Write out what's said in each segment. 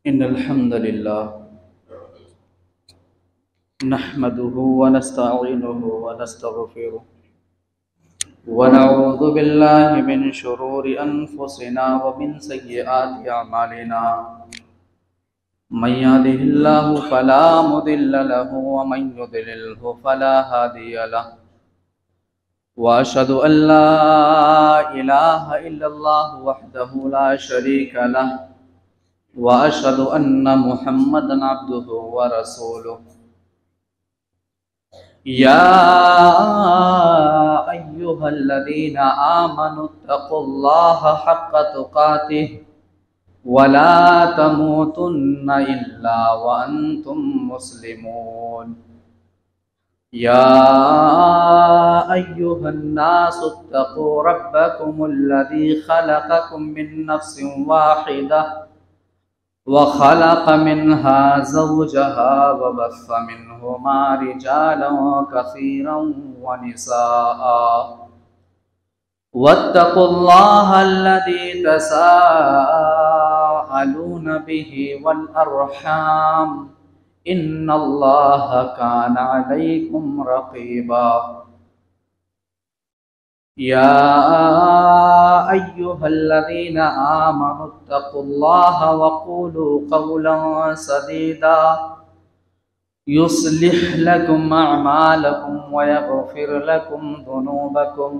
इन्नल हम्दुलिल्लाह नहमदुहु व नस्तईनुहु व नस्तगफिरुह व नऊज़ु बिल्लाहि मिन शुरूरि अनफुसिना व मिन सय्यिआति अमालिना मन यहदिहिल्लाहु फला मुदिल्ल लहु व मन युद्लिल्हु फला हादिय लहु व अशहदु अन ला इलाहा इल्लल्लाहु वहदहु ला शरीका लहु व अशहदु अन्न मुहम्मदन अब्दुहु व रसूलुहु या अय्युहल्लज़ीना आमनुत्तक़ुल्लाहा हक़्क़ तुक़ातिह व ला तमूतुन्ना इल्ला व अंतुम मुस्लिमून या अय्युहन्नासुत्तक़ू रब्बकुमुल्लज़ी खलक़कुम मिन नफ्सिन वाहिदह व खलक़ मिन्हा ज़ौजहा व बस्स मिन्हुमा रिजालन कसीरन व निसाअ वत्तक़ुल्लाहा अल्लज़ी तसाअलून बिही वल अर्हाम इन्नल्लाहा काना अलैकुम रक़ीबा या अय्युहल्लज़ीना आमनुत्तक़ुल्लाहा व क़ूलू क़ौलन सदीदा युस्लिह लकुम अअमालकुम व यग़फिर लकुम ज़ुनूबकुम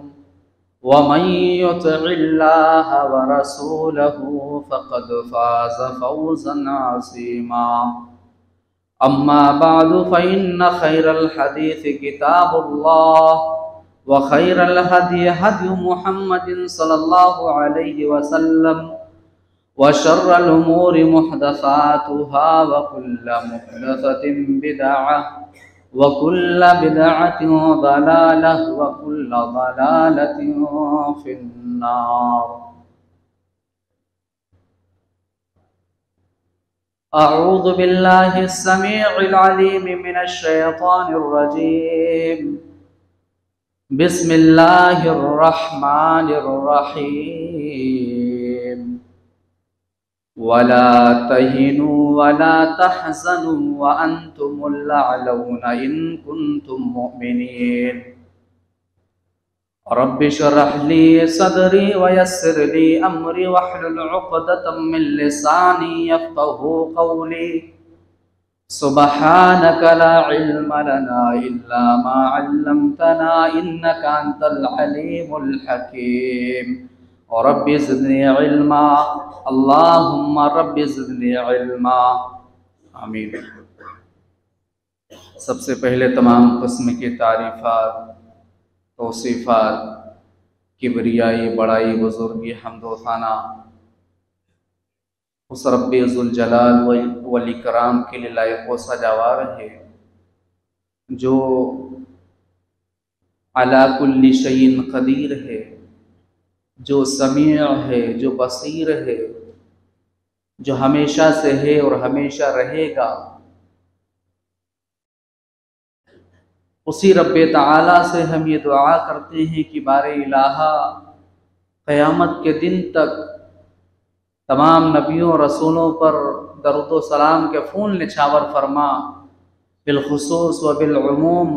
व मन युतिइल्लाहा व रसूलहु फ़क़द फ़ाज़ फ़ौज़न अज़ीमा अम्मा बअदु फ़इन्न खैरल हदीस किताबुल्लाह व खैरल हदी हदी मुहम्मदिन सल्लल्लाहु अलैहि वसल्लम व शर्रल उमूरि मुहदसातुहा व कुल्ल मुहदसतिन बिदअह व कुल्ल बिदअतिन ज़लालह व कुल्ल ज़लालतिन फिन्नार। अऊज़ु बिल्लाहिस समीउल अलीम मिनश शैतानिर रजीम बिस्मिल्लाहिर रहमानिर रहीम वला तहिनु वला तहज़नु व अंतुमुल अअलौना इन कुंतुम मुमिनीन रब्बि श्रह ली सदरी व यस्सिर ली अमरी वहलुल उक़दतम मिन लिसानी यफ़क़हू क़ौली सुब्हानक ला इल्म लना इल्ला मा अल्लमतना इन्नका अंतल अलीमुल हकीम रब्बि ज़िदनी इल्मा अल्लाहुम्मा रब्बि ज़िदनी इल्मा आमीन। सबसे पहले तमाम किस्म की तारीफ़ात तौसीफ़ात किबरियाई बड़ाई बुज़ुर्गी हम्दो थाना उस रब्बे ज़ुल जलाल वल इकराम के लिए लायक़ व सजावार है जो अला कुल्ली शैइन क़दीर है, जो समीअ है, जो बसीर है, जो हमेशा से है और हमेशा रहेगा। उसी रब्बे ताला से हम ये दुआ करते हैं कि बारे इलाहा क़यामत के दिन तक तमाम नबियों रसूलों पर दरूद व सलाम के फूल निछावर फरमा, बिलखुसूस व बिलउमूम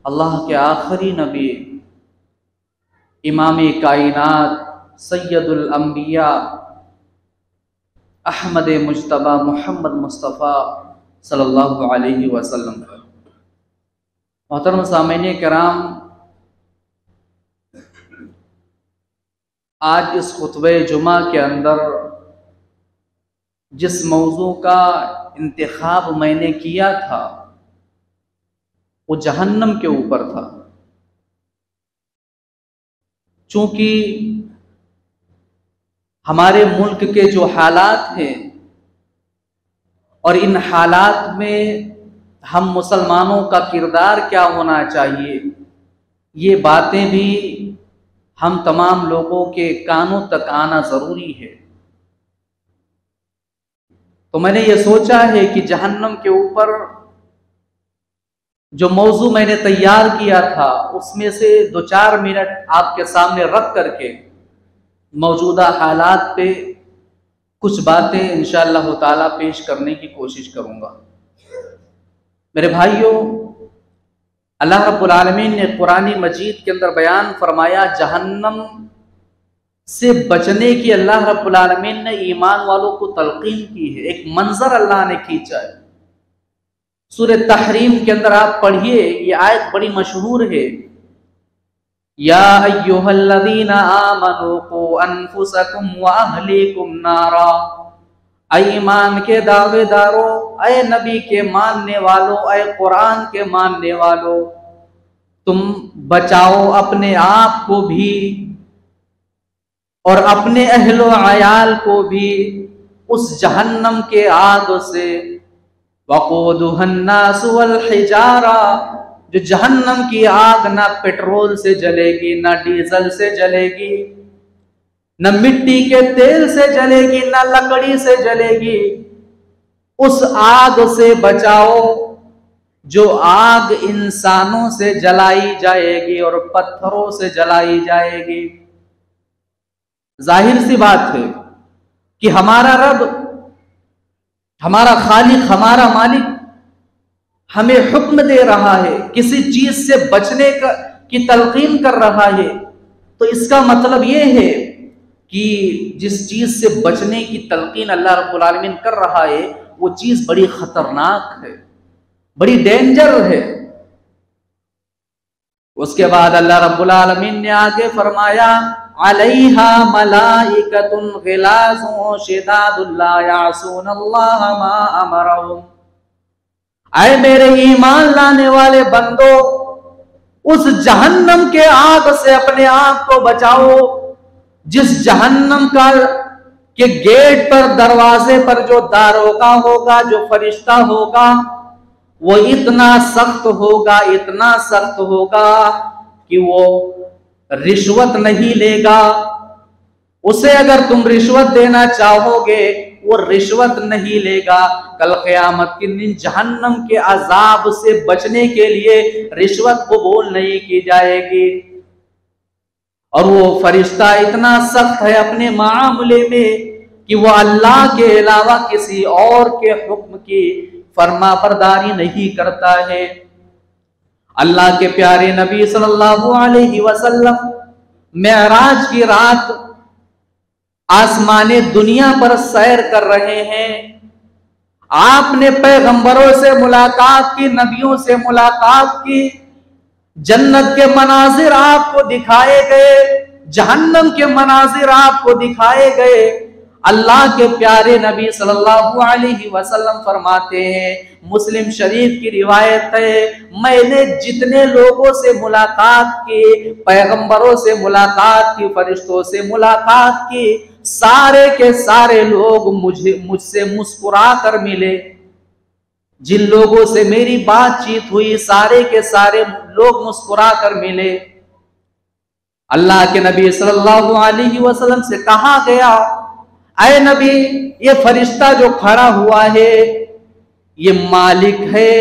अल्लाह के आखिरी नबी इमाम कायनात सैयदुल अंबिया अहमद मुज्तबा मोहम्मद मुस्तफ़ा सल्लल्लाहु अलैहि वसल्लम। मोहतरम सामईन किराम, आज इस खुतबे जुमा के अंदर जिस मौजू का इंतखाब मैंने किया था वो जहन्नम के ऊपर था। चूंकि हमारे मुल्क के जो हालात हैं और इन हालात में हम मुसलमानों का किरदार क्या होना चाहिए, ये बातें भी हम तमाम लोगों के कानों तक आना ज़रूरी है। तो मैंने ये सोचा है कि जहन्नम के ऊपर जो मौजू मैंने तैयार किया था उसमें से 2-4 मिनट आपके सामने रख करके मौजूदा हालात पे कुछ बातें इंशाअल्लाह ताला पेश करने की कोशिश करूंगा। मेरे भाइयों, अल्लाह रब्बुल आलमीन ने कुरान मजीद के अंदर बयान फरमाया, जहन्नम से बचने की अल्लाह रब्बुल आलमीन ने ईमान वालों को तलकीन की है। एक मंजर अल्लाह ने खींचा है। सूरह तहरीम के अंदर आप पढ़िए, ये आयत बड़ी मशहूर है। या अय्युहल्लज़ीना आमनू कू अनफुसकुम व अहलीकुम नारा, ऐ ईमान के दावेदारों, ऐ नबी के मानने वालों, ऐ कुरान के मानने वालों, तुम बचाओ अपने आप को भी और अपने अहलो अयाल को भी उस जहन्नम के आग से। वक़ूदुहन्नासु वल हिजारा, जो जहन्नम की आग ना पेट्रोल से जलेगी, ना डीजल से जलेगी, न मिट्टी के तेल से जलेगी, न लकड़ी से जलेगी। उस आग से बचाओ जो आग इंसानों से जलाई जाएगी और पत्थरों से जलाई जाएगी। जाहिर सी बात है कि हमारा रब, हमारा खालिक, हमारा मालिक हमें हुक्म दे रहा है, किसी चीज से बचने की तलकीन कर रहा है, तो इसका मतलब यह है कि जिस चीज से बचने की तलकीन अल्लाह रब्बुल आलमीन कर रहा है वो चीज बड़ी खतरनाक है, बड़ी डेंजर है। उसके बाद अल्लाह रब्बुल आलमीन ने आगे फरमाया, अलैहा मलाइकतुन गिलाज़ुन शिदादुन ला यासूनल्लाह मा अमरहुम। ऐ मेरे ईमान लाने वाले बंदो, उस जहन्नम के आग से अपने आप को बचाओ, जिस जहन्नम का के गेट पर, दरवाजे पर जो दारोगा होगा, जो फरिश्ता होगा, वो इतना सख्त होगा, इतना सख्त होगा कि वो रिश्वत नहीं लेगा। उसे अगर तुम रिश्वत देना चाहोगे वो रिश्वत नहीं लेगा। कल क़यामत के दिन जहन्नम के अजाब से बचने के लिए रिश्वत कबूल नहीं की जाएगी। और वो फरिश्ता इतना सख्त है अपने मामले में कि वो अल्लाह के अलावा किसी और के हुक्म की फरमाबरदारी नहीं करता है। अल्लाह के प्यारे नबी सल्लल्लाहु अलैहि वसल्लम मेराज की रात आसमाने दुनिया पर सैर कर रहे हैं। आपने पैगंबरों से मुलाकात की, नबियों से मुलाकात की, जन्नत के मनाजिर आपको दिखाए गए, जहन्नम के मनाजिर आपको दिखाए गए। अल्लाह के प्यारे नबी सल्लल्लाहु अलैहि वसल्लम फरमाते हैं, मुस्लिम शरीफ की रिवायत है, मैंने जितने लोगों से मुलाकात की, पैगंबरों से मुलाकात की, फरिश्तों से मुलाकात की, सारे के सारे लोग मुझसे मुस्कुरा कर मिले। जिन लोगों से मेरी बातचीत हुई सारे के सारे लोग मुस्कुरा कर मिले। अल्लाह के नबी सल्लल्लाहु अलैहि वसल्लम से कहा गया, ऐ नबी, ये फरिश्ता जो खड़ा हुआ है ये मालिक है,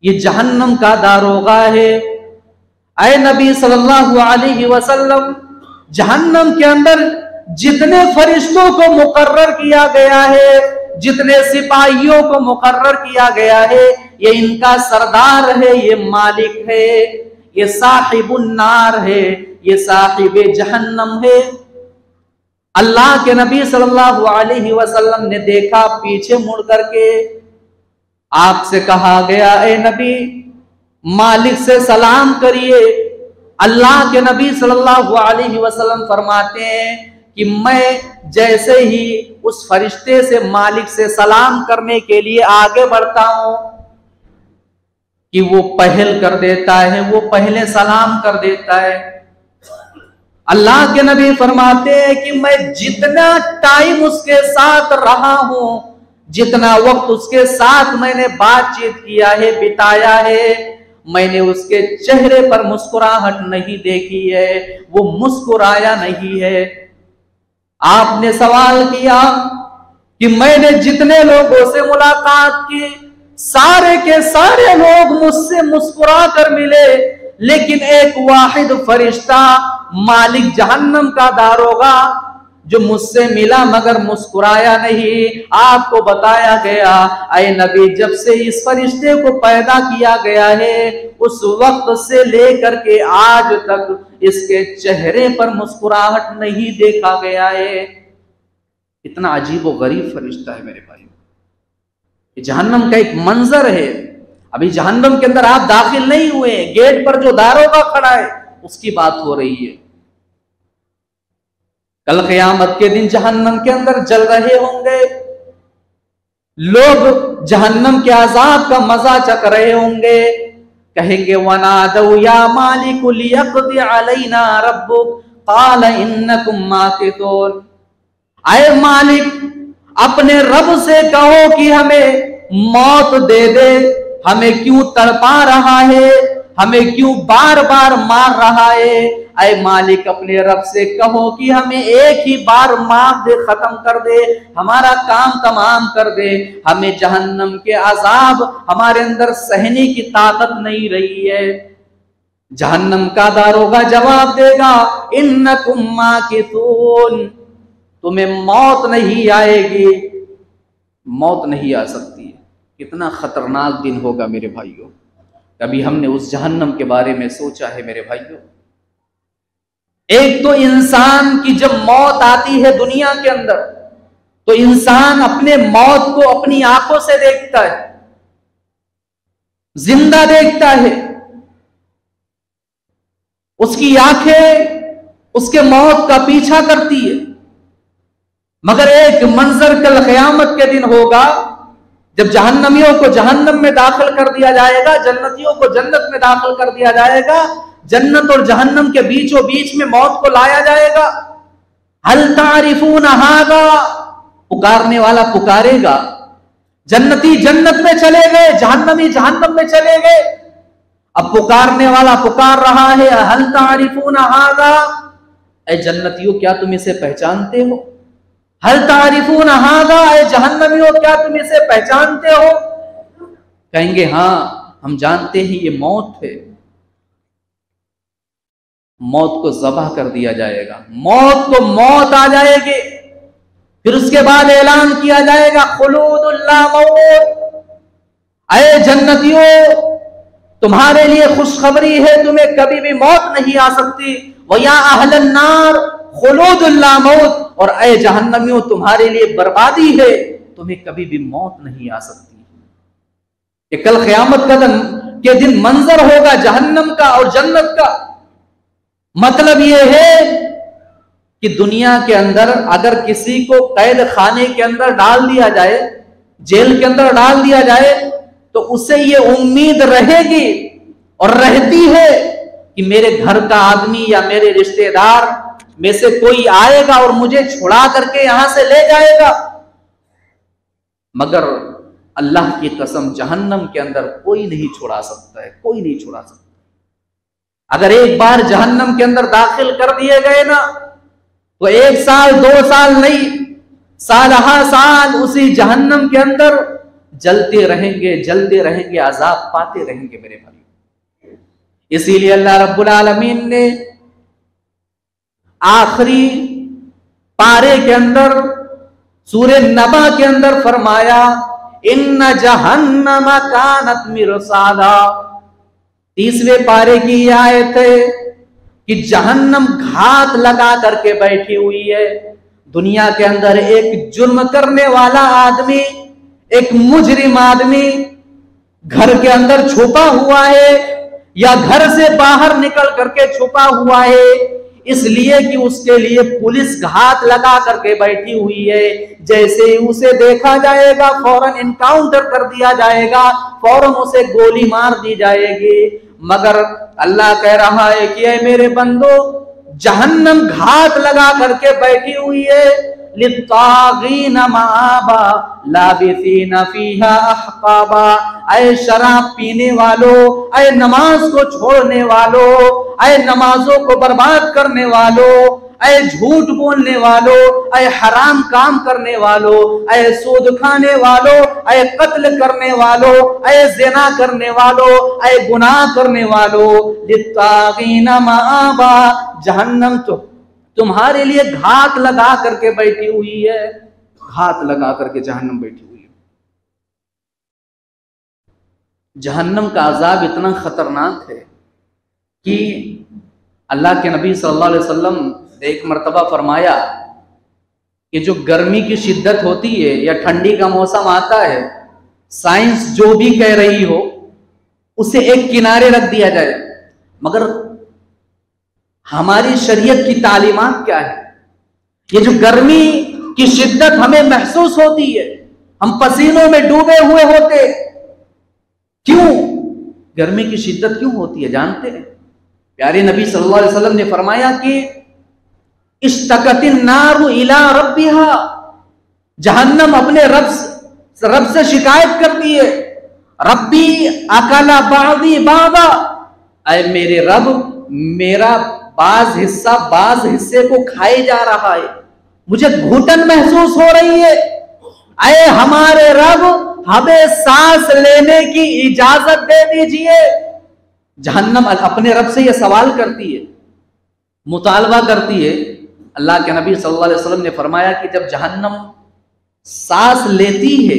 ये जहन्नम का दारोगा है। ऐ नबी सल्लल्लाहु अलैहि वसल्लम, जहन्नम के अंदर जितने फरिश्तों को मुकर्रर किया गया है, जितने सिपाहियों को मुकर्रर किया गया है, ये इनका सरदार है, ये मालिक है, ये साहिबुन नार है, ये साहिबे जहन्नम है। अल्लाह के नबी सल्लल्लाहु अलैहि वसल्लम ने देखा, पीछे मुड़ करके आपसे कहा गया, ए नबी, मालिक से सलाम करिए। अल्लाह के नबी सल्लल्लाहु अलैहि वसल्लम फरमाते हैं कि मैं जैसे ही उस फरिश्ते से मालिक से सलाम करने के लिए आगे बढ़ता हूं कि वो पहल कर देता है, वो पहले सलाम कर देता है। अल्लाह के नबी फरमाते हैं कि मैं जितना टाइम उसके साथ रहा हूं, जितना वक्त उसके साथ मैंने बातचीत किया है, बिताया है, मैंने उसके चेहरे पर मुस्कुराहट नहीं देखी है, वो मुस्कुराया नहीं है। आपने सवाल किया कि मैंने जितने लोगों से मुलाकात की सारे के सारे लोग मुझसे मुस्कुरा कर मिले, लेकिन एक वाहिद फरिश्ता, मालिक जहन्नम का दारोगा, जो मुझसे मिला मगर मुस्कुराया नहीं। आपको बताया गया, ऐ नबी, जब से इस फरिश्ते को पैदा किया गया है उस वक्त से लेकर के आज तक इसके चेहरे पर मुस्कुराहट नहीं देखा गया है। इतना अजीब व गरीब फरिश्ता है मेरे भाई। जहन्नम का एक मंजर है। अभी जहन्नम के अंदर आप दाखिल नहीं हुए, गेट पर जो दारोगा खड़ा है उसकी बात हो रही है। कल क़यामत के दिन जहन्नम के अंदर जल रहे होंगे लोग, जहन्नम के अजाब का मजा चख रहे होंगे। कहेंगे वनादौ या मालिकु लियक़्दि अलैना रब्बुक क़ाल इन्नकुम माकिथून। आए मालिक, अपने रब से कहो कि हमें मौत दे दे, हमें क्यों तड़पा रहा है, हमें क्यों बार बार मार रहा है। ऐ मालिक, अपने रब से कहो कि हमें एक ही बार मार दे, खत्म कर दे, हमारा काम तमाम कर दे। हमें जहन्नम के अजाब हमारे अंदर सहने की ताकत नहीं रही है। जहन्नम का दारोगा जवाब देगा, इन्नकुम माकिथून, तुम्हें मौत नहीं आएगी, मौत नहीं आ सकती। कितना खतरनाक दिन होगा मेरे भाइयों। कभी हमने उस जहन्नम के बारे में सोचा है मेरे भाइयों? एक तो इंसान की जब मौत आती है दुनिया के अंदर तो इंसान अपने मौत को अपनी आंखों से देखता है, जिंदा देखता है। उसकी आंखें उसके मौत का पीछा करती है। मगर एक मंजर कल क़यामत के दिन होगा जब जहन्नमियों को जहन्नम में दाखिल कर दिया जाएगा, जन्नतियों को जन्नत में दाखिल कर दिया जाएगा। जन्नत और जहन्नम के बीचों बीच में मौत को लाया जाएगा। हल तारिफून हादा, पुकारने वाला पुकारेगा। जन्नती जन्नत में चले गए, जहन्नमी जहन्नम में चले गए। अब पुकारने वाला पुकार रहा है, हल तारिफून हादा, ऐ जन्नतियों क्या तुम इसे पहचानते हो? हल तारिफून हादा, ऐ जहन्नमियों क्या तुम इसे पहचानते हो? कहेंगे हाँ हम जानते हैं ये मौत है। मौत को ज़बह कर दिया जाएगा, मौत को मौत आ जाएगी। फिर उसके बाद ऐलान किया जाएगा खुलूदुल ला मौत, ऐ जन्नतियों तुम्हारे लिए खुशखबरी है, तुम्हें कभी भी मौत नहीं आ सकती। व या अहलन नार खुलूदुल ला मौत, और ऐ जहन्नमियों तुम्हारे लिए बर्बादी है, तुम्हें कभी भी मौत नहीं आ सकती। ये कल क़यामत के दिन मंजर होगा जहन्नम का और जन्नत का। मतलब यह है कि दुनिया के अंदर अगर किसी को कैद खाने के अंदर डाल दिया जाए, जेल के अंदर डाल दिया जाए, तो उसे ये उम्मीद रहेगी और रहती है कि मेरे घर का आदमी या मेरे रिश्तेदार में से कोई आएगा और मुझे छुड़ा करके यहां से ले जाएगा। मगर अल्लाह की कसम, जहन्नम के अंदर कोई नहीं छुड़ा सकता है, कोई नहीं छुड़ा सकता। अगर एक बार जहन्नम के अंदर दाखिल कर दिए गए ना, तो 1 साल 2 साल नहीं, सालहा साल उसी जहन्नम के अंदर जलते रहेंगे, अजाब पाते रहेंगे मेरे भाई। इसीलिए अल्लाह रब्बुल आलमीन ने आखिरी पारे के अंदर सूरे नबा के अंदर फरमाया, इन्ना जहन्नम कानत मिरसादा। 30वें पारे की यह आयत है कि जहन्नम घात लगा करके बैठी हुई है। दुनिया के अंदर एक जुर्म करने वाला आदमी, एक मुजरिम आदमी घर के अंदर छुपा हुआ है या घर से बाहर निकल करके छुपा हुआ है, इसलिए कि उसके लिए पुलिस घात लगा करके बैठी हुई है। जैसे ही उसे देखा जाएगा फौरन इनकाउंटर कर दिया जाएगा, फौरन उसे गोली मार दी जाएगी। मगर अल्लाह कह रहा है कि ऐ मेरे बंदो, जहन्नम घात लगा करके बैठी हुई है। लित्तागीन माबा लाबिसीन फीहा अहकाबा, ऐ शराब पीने वालों, ऐ नमाज को छोड़ने वालों, ऐ नमाजों को बर्बाद करने वालों, ऐ झूठ बोलने वालों, ऐ हराम काम करने वालों, ऐ सूद खाने वालों, ऐ कत्ल करने वालों, ऐ ज़िना करने वालों, ऐ गुनाह करने वालों, लित्तागीन माबा, जहन्नम तो तुम्हारे लिए घात लगा करके बैठी हुई है, घात लगा करके जहन्नम बैठी हुई है। जहन्नम का अजाब इतना खतरनाक है कि अल्लाह के नबी सल्लल्लाहु अलैहि वसल्लम ने एक मर्तबा फरमाया कि जो गर्मी की शिद्दत होती है या ठंडी का मौसम आता है, साइंस जो भी कह रही हो उसे एक किनारे रख दिया जाए, मगर हमारी शरीयत की तालीमात क्या है? ये जो गर्मी की शिद्दत हमें महसूस होती है, हम पसीनों में डूबे हुए होते, क्यों गर्मी की शिद्दत क्यों होती है जानते हैं? प्यारे नबी सल्लल्लाहु अलैहि वसल्लम ने फरमाया कि इश्तकतिन नारु इला रब्बिहा, जहन्नम अपने रब से शिकायत करती है, रब्बी अकला बादी बादा, ऐ मेरे रब, मेरा बाज हिस्से को खाए जा रहा है, मुझे घुटन महसूस हो रही है, ऐ हमारे रब, हमें सांस लेने की इजाजत दे दीजिए। जहन्नम अपने रब से यह सवाल करती है, मुतालबा करती है। अल्लाह के नबी सल्लल्लाहु अलैहि वसल्लम ने फरमाया कि जब जहन्नम सांस लेती है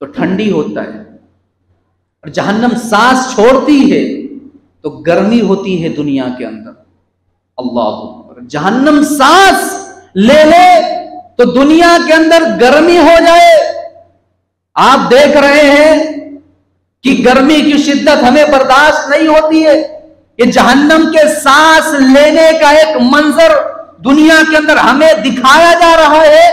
तो ठंडी होता है, और जहन्नम सांस छोड़ती है तो गर्मी होती है दुनिया के अंदर। अल्लाह अकबर। जहन्नम सांस ले ले तो दुनिया के अंदर गर्मी हो जाए। आप देख रहे हैं कि गर्मी की शिद्दत हमें बर्दाश्त नहीं होती है, ये जहन्नम के सांस लेने का एक मंजर दुनिया के अंदर हमें दिखाया जा रहा है,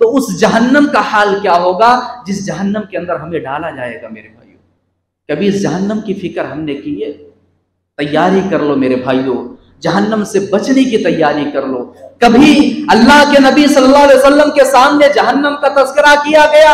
तो उस जहन्नम का हाल क्या होगा जिस जहन्नम के अंदर हमें डाला जाएगा। मेरे भाइयों, कभी इस जहन्नम की फिक्र हमने की है? तैयारी कर लो मेरे भाइयों, जहन्नम से बचने की तैयारी कर लो। कभी अल्लाह के नबी सल्लल्लाहु अलैहि वसल्लम के सामने जहन्नम का तज़किरा किया गया।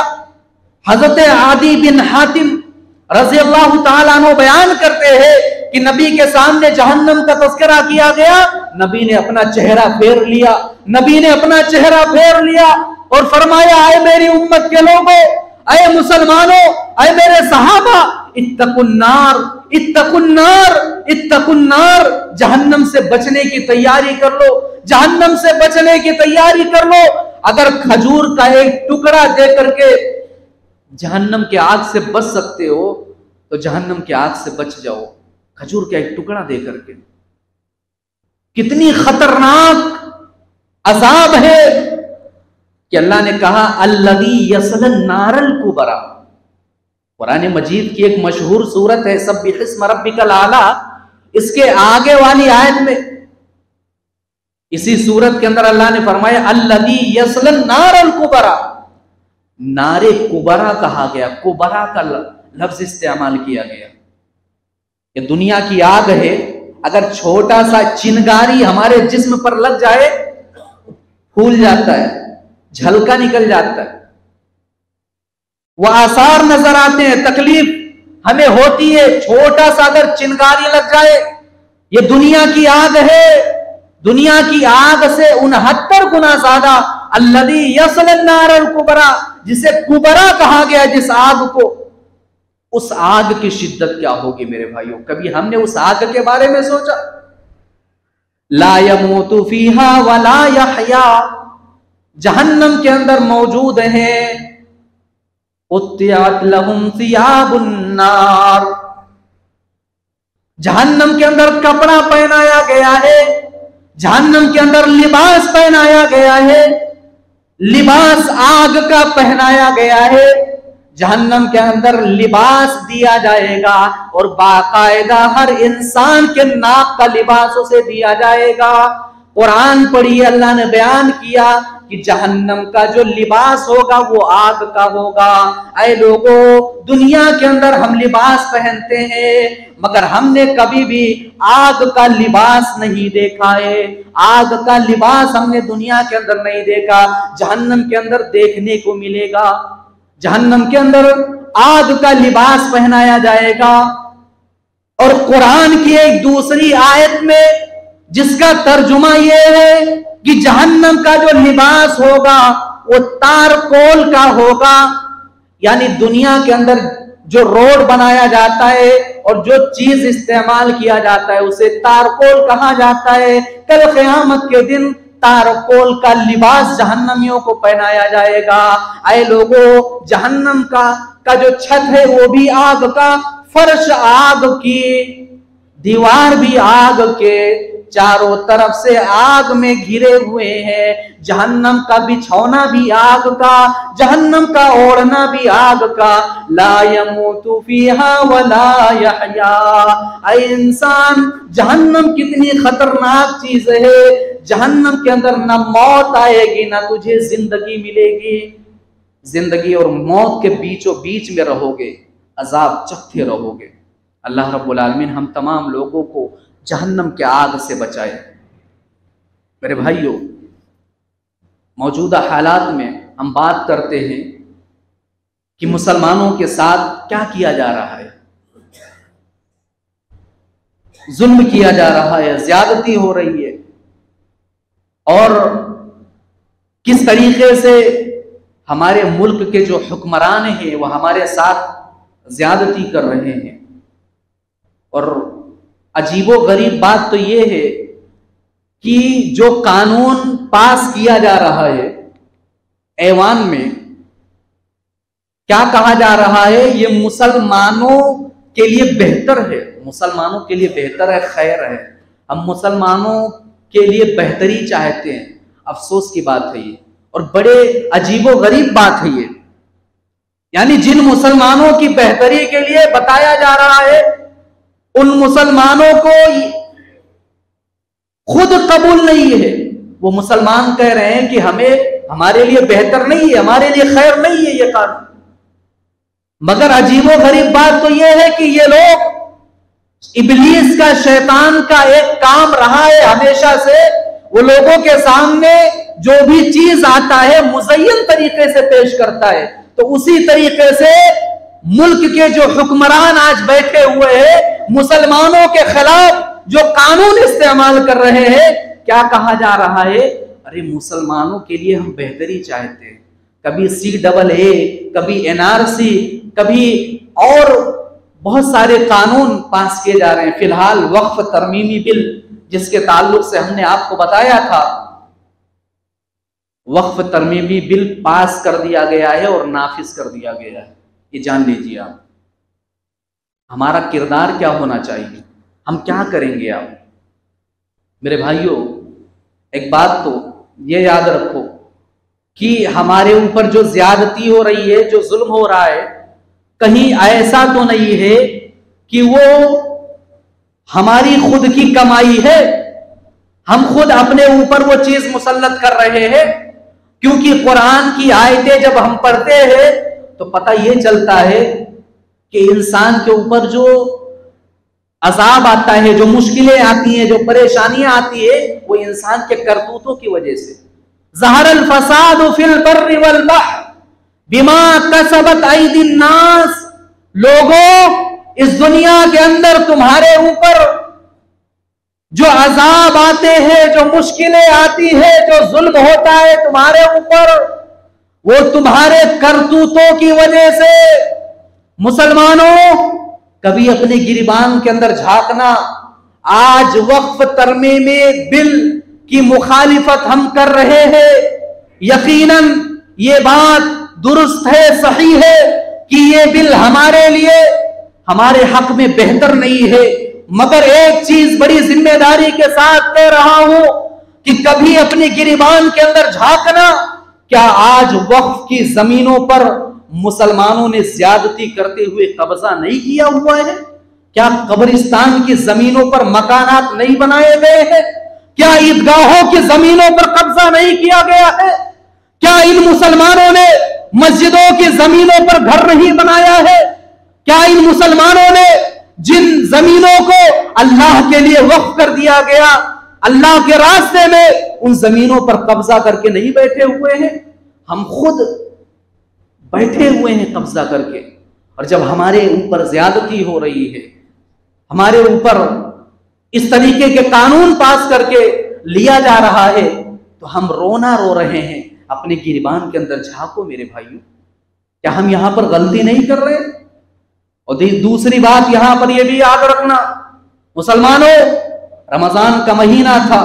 हजरत आदी बिन हातिम रज़ी अल्लाह ताला अन्हु बयान करते हैं कि नबी के सामने जहन्नम का तज़किरा किया गया, नबी ने अपना चेहरा फेर लिया, नबी ने अपना चेहरा फेर लिया और फरमाया, आए मेरी उम्मत के लोगों, आए मुसलमानों, आए मेरे सहाबा, इत्तकुन्नार इत्तकुन्नार इत्तकुन्नार, जहन्नम से बचने की तैयारी कर लो, जहन्नम से बचने की तैयारी कर लो। अगर खजूर का एक टुकड़ा दे करके जहन्नम के आग से बच सकते हो तो जहन्नम के आग से बच जाओ, खजूर का एक टुकड़ा दे करके। कितनी खतरनाक अजाब है कि अल्लाह ने कहा अल्लज़ी यसलन नारल कुबरा। कुरान मजीद की एक मशहूर सूरत है सब्बिहिस्म रब्बिकल आला, इसके आगे वाली आयत में इसी सूरत के अंदर अल्लाह ने फरमाया अल्लज़ी यसलन नारल कुबरा। नारे कुबरा कहा गया, कुबरा का लफ्ज इस्तेमाल किया गया। ये दुनिया की आग है, अगर छोटा सा चिनगारी हमारे जिस्म पर लग जाए फूल जाता है, झलका निकल जाता है, वो आसार नजर आते हैं, तकलीफ हमें होती है। छोटा सा अगर चिनगारी लग जाए, ये दुनिया की आग है, दुनिया की आग से 69 गुना ज्यादा अल्लज़ी यसलन नारल कुबरा, जिसे कुबरा कहा गया जिस आग को, उस आग की शिद्दत क्या होगी मेरे भाइयों? कभी हमने उस आग के बारे में सोचा? ला यमूतु फीहा वला यहया, जहन्नम के अंदर मौजूद है उत्तियत लहुम सियाबुन नार, जहन्नम के अंदर कपड़ा पहनाया गया है, जहन्नम के अंदर लिबास पहनाया गया है, लिबास आग का पहनाया गया है। जहन्नम के अंदर लिबास दिया जाएगा और बाकायदा हर इंसान के नाक का लिबास उसे दिया जाएगा। कुरान पढ़िए, अल्लाह ने बयान किया कि जहन्नम का जो लिबास होगा वो आग का होगा। ऐ लोगों, दुनिया के अंदर हम लिबास पहनते हैं मगर हमने कभी भी आग का लिबास नहीं देखा है। आग का लिबास हमने दुनिया के अंदर नहीं देखा, जहन्नम के अंदर देखने को मिलेगा। जहन्नम के अंदर आग का लिबास पहनाया जाएगा। और कुरान की एक दूसरी आयत में जिसका तर्जुमा यह है कि जहन्नम का जो लिबास होगा वो तारकोल का होगा, यानी दुनिया के अंदर जो रोड बनाया जाता है और जो चीज इस्तेमाल किया जाता है उसे तारकोल कहा जाता है। कल क़यामत के दिन तारकोल का लिबास जहन्नमियों को पहनाया जाएगा। आए लोगों, जहन्नम का जो छत है वो भी आग का, फर्श आग की, दीवार भी आग के, चारों तरफ से आग में घिरे हुए हैं। जहन्नम का बिछौना भी आग का, जहन्नम का ओढ़ना भी आग का। ला यमूतु फीहा वला यहया। ऐ इंसान, जहन्नम कितनी खतरनाक चीज है। जहन्नम के अंदर न मौत आएगी न तुझे जिंदगी मिलेगी। जिंदगी और मौत के बीचों बीच में रहोगे, अजाब चखते रहोगे। अल्लाह रब्बुल आलमीन हम तमाम लोगों को जहन्नम के आग से बचाए। मेरे भाइयों, मौजूदा हालात में हम बात करते हैं कि मुसलमानों के साथ क्या किया जा रहा है। जुल्म किया जा रहा है, ज्यादती हो रही है, और किस तरीके से हमारे मुल्क के जो हुक्मरान हैं वह हमारे साथ ज्यादती कर रहे हैं। और अजीबो गरीब बात तो यह है कि जो कानून पास किया जा रहा है ऐवान में, क्या कहा जा रहा है, ये मुसलमानों के लिए बेहतर है, मुसलमानों के लिए बेहतर है, खैर है। हम मुसलमानों के लिए बेहतरी चाहते हैं। अफसोस की बात है ये, और बड़े अजीबो गरीब बात है ये। यानी जिन मुसलमानों की बेहतरी के लिए बताया जा रहा है, उन मुसलमानों को खुद कबूल नहीं है। वो मुसलमान कह रहे हैं कि हमारे लिए बेहतर नहीं है, हमारे लिए खैर नहीं है ये कानून। मगर अजीबो गरीब बात तो यह है कि ये लोग, इब्लीस का, शैतान का एक काम रहा है हमेशा से, वो लोगों के सामने जो भी चीज आता है मुज़य्यन तरीके से पेश करता है। तो उसी तरीके से मुल्क के जो हुक्मरान आज बैठे हुए हैं, मुसलमानों के खिलाफ जो कानून इस्तेमाल कर रहे हैं, क्या कहा जा रहा है, अरे मुसलमानों के लिए हम बेहतरी चाहते हैं। कभी CAA, कभी NRC, कभी और बहुत सारे कानून पास किए जा रहे हैं। फिलहाल वक्फ तरमीमी बिल, जिसके ताल्लुक से हमने आपको बताया था, वक्फ तरमीमी बिल पास कर दिया गया है और नाफिज कर दिया गया है। ये जान लीजिए आप, हमारा किरदार क्या होना चाहिए, हम क्या करेंगे। आप मेरे भाइयों, एक बात तो ये याद रखो कि हमारे ऊपर जो ज्यादती हो रही है, जो जुल्म हो रहा है, कहीं ऐसा तो नहीं है कि वो हमारी खुद की कमाई है, हम खुद अपने ऊपर वो चीज मुसल्लत कर रहे हैं। क्योंकि कुरान की आयतें जब हम पढ़ते हैं तो पता ये चलता है कि इंसान के ऊपर जो अजाब आता है, जो मुश्किलें आती हैं, जो परेशानियां आती है, वो इंसान के करतूतों की वजह से। ज़हरल फसाद फिल बर्रि वल बहर बिमा कसबत ऐदिन नास। लोगों, इस दुनिया के अंदर तुम्हारे ऊपर जो अजाब आते हैं, जो मुश्किलें आती है, जो जुल्म होता है तुम्हारे ऊपर, वो तुम्हारे करतूतों की वजह से। मुसलमानों, कभी अपने गिरबान के अंदर झांकना। आज वक्फ तरमीमी बिल की मुखालिफत हम कर रहे हैं। यकीनन ये बात दुरुस्त है, सही है कि ये बिल हमारे लिए, हमारे हक में बेहतर नहीं है। मगर एक चीज बड़ी जिम्मेदारी के साथ कह रहा हूं कि कभी अपनी गिरबान के अंदर झांकना। क्या आज वक्फ की जमीनों पर मुसलमानों ने ज्यादती करते हुए कब्जा नहीं किया हुआ है? क्या कब्रिस्तान की जमीनों पर मकानात नहीं बनाए गए हैं? क्या ईदगाहों की जमीनों पर कब्जा नहीं किया गया है? क्या इन मुसलमानों ने मस्जिदों की जमीनों पर घर नहीं बनाया है? क्या इन मुसलमानों ने जिन जमीनों को अल्लाह के लिए वक्फ कर दिया गया, अल्लाह के रास्ते में, उन जमीनों पर कब्जा करके नहीं बैठे हुए हैं? हम खुद बैठे हुए हैं कब्जा करके। और जब हमारे ऊपर ज्यादती हो रही है, हमारे ऊपर इस तरीके के कानून पास करके लिया जा रहा है, तो हम रोना रो रहे हैं। अपने गिरबान के अंदर झांको मेरे भाइयों, क्या हम यहां पर गलती नहीं कर रहे? और दूसरी बात यहां पर यह भी याद रखना, मुसलमानों, रमजान का महीना था,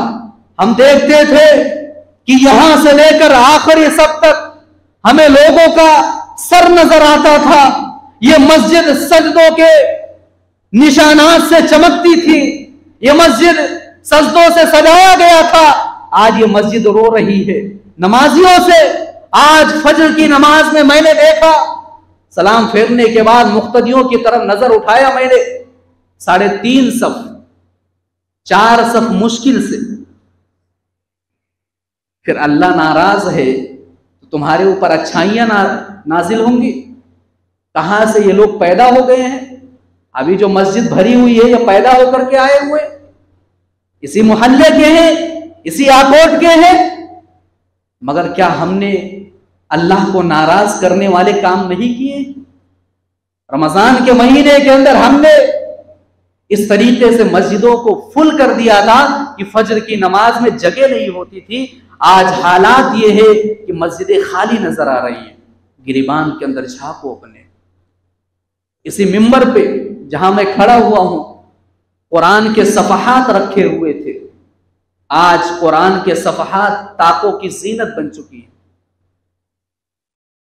हम देखते थे कि यहां से लेकर आखिरी सब तक हमें लोगों का सर नजर आता था। यह मस्जिद सजदों के निशानात से चमकती थी, यह मस्जिद सजदों से सजाया गया था। आज ये मस्जिद रो रही है नमाजियों से। आज फजर की नमाज में मैंने देखा, सलाम फेरने के बाद मुक्तदियों की तरफ नजर उठाया मैंने, 3.5 सफ, 4 सफ मुश्किल से। फिर अल्लाह नाराज है तो तुम्हारे ऊपर अच्छाइयां नाजिल होंगी। कहां से ये लोग पैदा हो गए हैं? अभी जो मस्जिद भरी हुई है, ये पैदा होकर के आए हुए, इसी मोहल्ले के हैं, इसी आकोट के हैं। मगर क्या हमने अल्लाह को नाराज करने वाले काम नहीं किए? रमजान के महीने के अंदर हमने इस तरीके से मस्जिदों को फुल कर दिया था कि फजर की नमाज में जगह नहीं होती थी। आज हालात ये है कि मस्जिदें खाली नजर आ रही हैं। गिरिबान के अंदर झांको अपने, इसी मिंबर पे जहां मैं खड़ा हुआ हूं, कुरान के सफहात रखे हुए थे। आज कुरान के सफहात ताकों की जीनत बन चुकी है।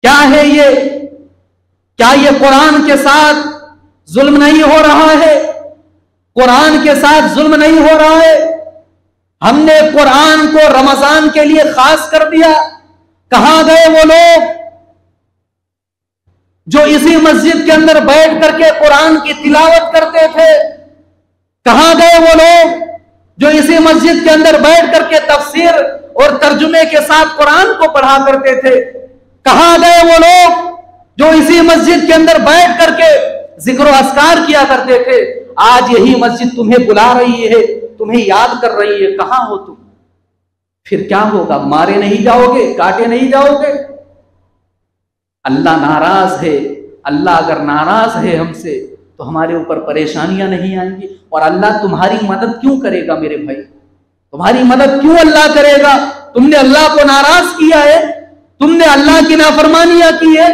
क्या है ये? क्या ये कुरान के साथ जुल्म नहीं हो रहा है? कुरान के साथ जुल्म नहीं हो रहा है? हमने कुरान को रमजान के लिए खास कर दिया। कहां गए वो लोग जो इसी मस्जिद के अंदर बैठ करके कुरान की तिलावत करते थे? कहां गए वो लोग जो इसी मस्जिद के अंदर बैठ करके तफसीर और तर्जुमे के साथ कुरान को पढ़ा करते थे? कहां गए वो लोग जो इसी मस्जिद के अंदर बैठ करके जिक्र अस्कार किया करते थे? आज यही मस्जिद तुम्हें बुला रही है, तुम्हें याद कर रही है, कहां हो तुम? फिर क्या होगा? मारे नहीं जाओगे, काटे नहीं जाओगे? अल्लाह नाराज है। अल्लाह अगर नाराज है हमसे तो हमारे ऊपर परेशानियां नहीं आएंगी। और अल्लाह तुम्हारी मदद क्यों करेगा मेरे भाई? तुम्हारी मदद क्यों अल्लाह करेगा? तुमने अल्लाह को नाराज किया है, तुमने अल्लाह की नाफरमानियां की है,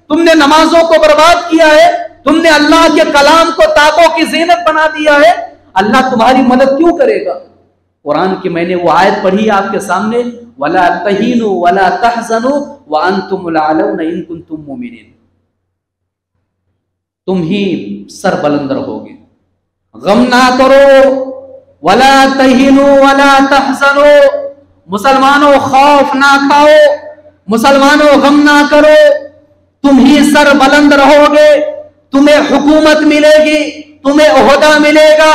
तुमने नमाजों को बर्बाद किया है, तुमने अल्लाह के कलाम को ताकों की जीनत बना दिया है। अल्लाह तुम्हारी मदद क्यों करेगा? कुरान की मैंने वो आयत पढ़ी आपके सामने, वला तहीनु वला तहज़नु व अंतुमुल आलौना इन कुंतुम मुमिनीन। तुम ही सर बुलंद रहोगे, गम ना करो। वला तहीनु वला तहज़नु, मुसलमानों खौफ ना खाओ, मुसलमानों गम ना करो, तुम ही सर बुलंद रहोगे, तुम्हें हुकूमत मिलेगी, तुम्हें ओहदा मिलेगा,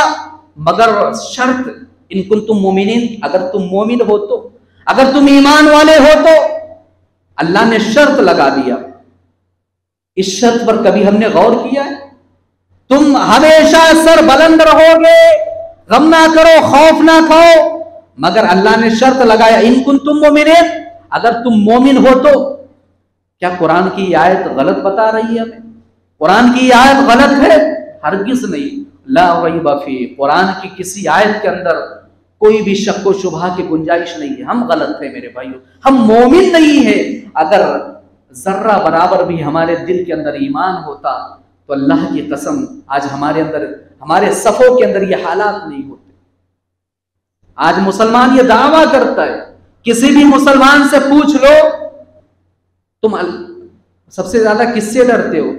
मगर शर्त इन कुंतुम मोमिनीन, अगर तुम मोमिन हो तो, अगर तुम ईमान वाले हो तो। अल्लाह ने शर्त लगा दिया। इस शर्त पर कभी हमने गौर किया है? तुम हमेशा सर बुलंद रहोगे, गम ना करो, खौफ ना खाओ, मगर अल्लाह ने शर्त लगाया इन कुंतुम मोमिनीन, अगर तुम मोमिन हो तो। क्या कुरान की आयत गलत बता रही है हमें? कुरान की आयत गलत है? हरगिज नहीं। ला रैब फी, कुरान की किसी आयत के अंदर कोई भी शक व शुबहा की गुंजाइश नहीं है। हम गलत है मेरे भाइयों, हम मोमिन नहीं है। अगर जर्रा बराबर भी हमारे दिल के अंदर ईमान होता तो अल्लाह की कसम आज हमारे अंदर, हमारे सफों के अंदर ये हालात नहीं होते। आज मुसलमान ये दावा करता है, किसी भी मुसलमान से पूछ लो तुम सबसे ज्यादा किससे डरते हो?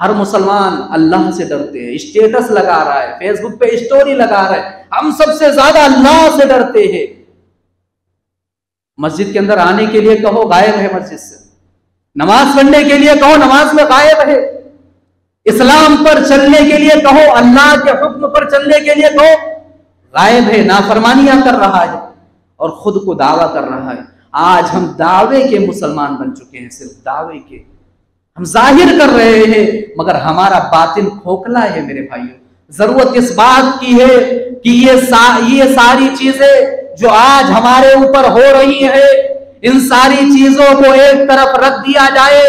हर मुसलमान अल्लाह से डरते हैं। स्टेटस लगा रहा है, फेसबुक पे स्टोरी लगा रहा है, हम सबसे ज्यादा अल्लाह से डरते हैं। मस्जिद के अंदर आने के लिए कहो, गायब है मस्जिद से। नमाज पढ़ने के लिए कहो, नमाज में गायब है। इस्लाम पर चलने के लिए कहो, अल्लाह के हुक्म पर चलने के लिए कहो, गायब है, नाफरमानियां कर रहा है और खुद को दावा कर रहा है। आज हम दावे के मुसलमान बन चुके हैं, सिर्फ दावे के। हम जाहिर कर रहे हैं मगर हमारा बातिन खोखला है मेरे भाइयों। जरूरत इस बात की है कि ये सारी चीजें जो आज हमारे ऊपर हो रही है, इन सारी चीजों को एक तरफ रख दिया जाए,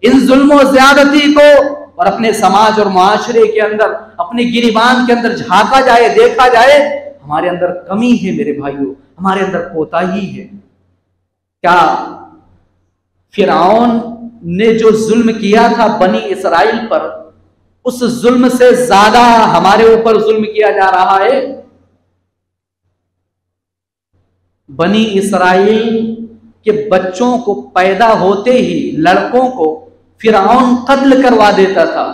इन जुल्म और ज्यादती को, और अपने समाज और मुआशरे के अंदर, अपने गिरिबान के अंदर झांका जाए, देखा जाए हमारे अंदर कमी है मेरे भाइयों, हमारे अंदर कोताही है। क्या फिरौन ने जो जुल्म किया था बनी इसराइल पर, उस जुल्म से ज्यादा हमारे ऊपर जुल्म किया जा रहा है। बनी इसराइल के बच्चों को पैदा होते ही लड़कों को फिरौन कत्ल करवा देता था।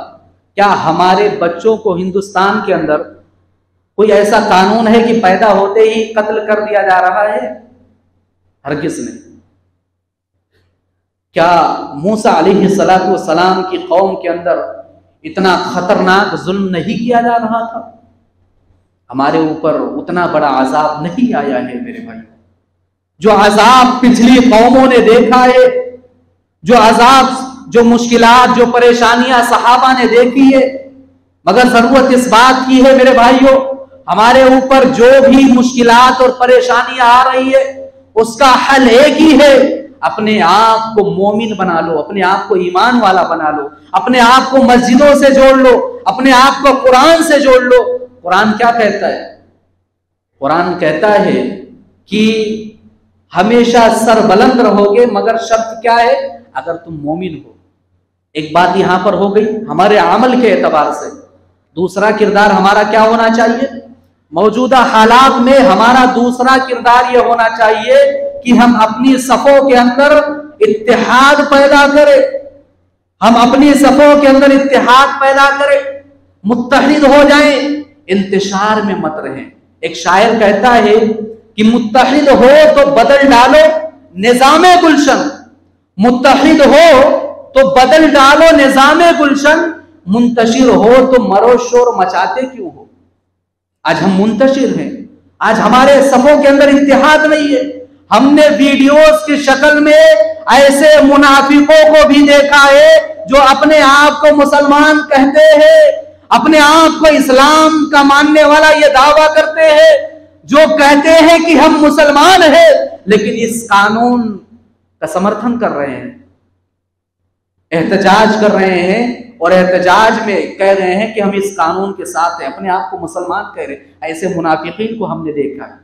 क्या हमारे बच्चों को हिंदुस्तान के अंदर कोई ऐसा कानून है कि पैदा होते ही कत्ल कर दिया जा रहा है? हरगिज़ नहीं। क्या मूसा अलैहिस्सलातु वस्सलाम की कौम के अंदर इतना खतरनाक जुल्म नहीं किया जा रहा था? हमारे ऊपर उतना बड़ा अजाब नहीं आया है मेरे भाई। जो अजाब पिछली कौमों ने देखा है, जो अजाब, जो मुश्किलात, जो परेशानियां सहाबा ने देखी है, मगर जरूरत इस बात की है मेरे भाइयों, हमारे ऊपर जो भी मुश्किलात और परेशानियां आ रही है उसका हल एक ही है। अपने आप को मोमिन बना लो, अपने आप को ईमान वाला बना लो, अपने आप को मस्जिदों से जोड़ लो, अपने आप को कुरान से जोड़ लो। कुरान क्या कहता है? कुरान कहता है कि हमेशा सर बुलंद रहोगे, मगर शर्त क्या है? अगर तुम मोमिन हो। एक बात यहां पर हो गई हमारे अमल के एतबार से। दूसरा किरदार हमारा क्या होना चाहिए? मौजूदा हालात में हमारा दूसरा किरदार यह होना चाहिए कि हम अपनी सफों के अंदर इत्तेहाद पैदा करें। हम अपनी सफों के अंदर इत्तेहाद पैदा करें, मुत्तहिद हो जाएं, इंतशार में मत रहें। एक शायर कहता है कि मुत्तहिद हो तो बदल डालो निजामे गुलशन, मुत्तहिद हो तो बदल डालो निजामे गुलशन, मुंतशिर हो तो मरो शोर मचाते क्यों हो। आज हम मुंतशिर हैं, आज हमारे सफों के अंदर इत्तेहाद नहीं है। हमने वीडियोस की शक्ल में ऐसे मुनाफिकों को भी देखा है जो अपने आप को मुसलमान कहते हैं, अपने आप को इस्लाम का मानने वाला ये दावा करते हैं, जो कहते हैं कि हम मुसलमान हैं, लेकिन इस कानून का समर्थन कर रहे हैं, एहतजाज कर रहे हैं और एहतजाज में कह रहे हैं कि हम इस कानून के साथ हैं, अपने आप को मुसलमान कह रहे हैं। ऐसे मुनाफिकीन को हमने देखा है।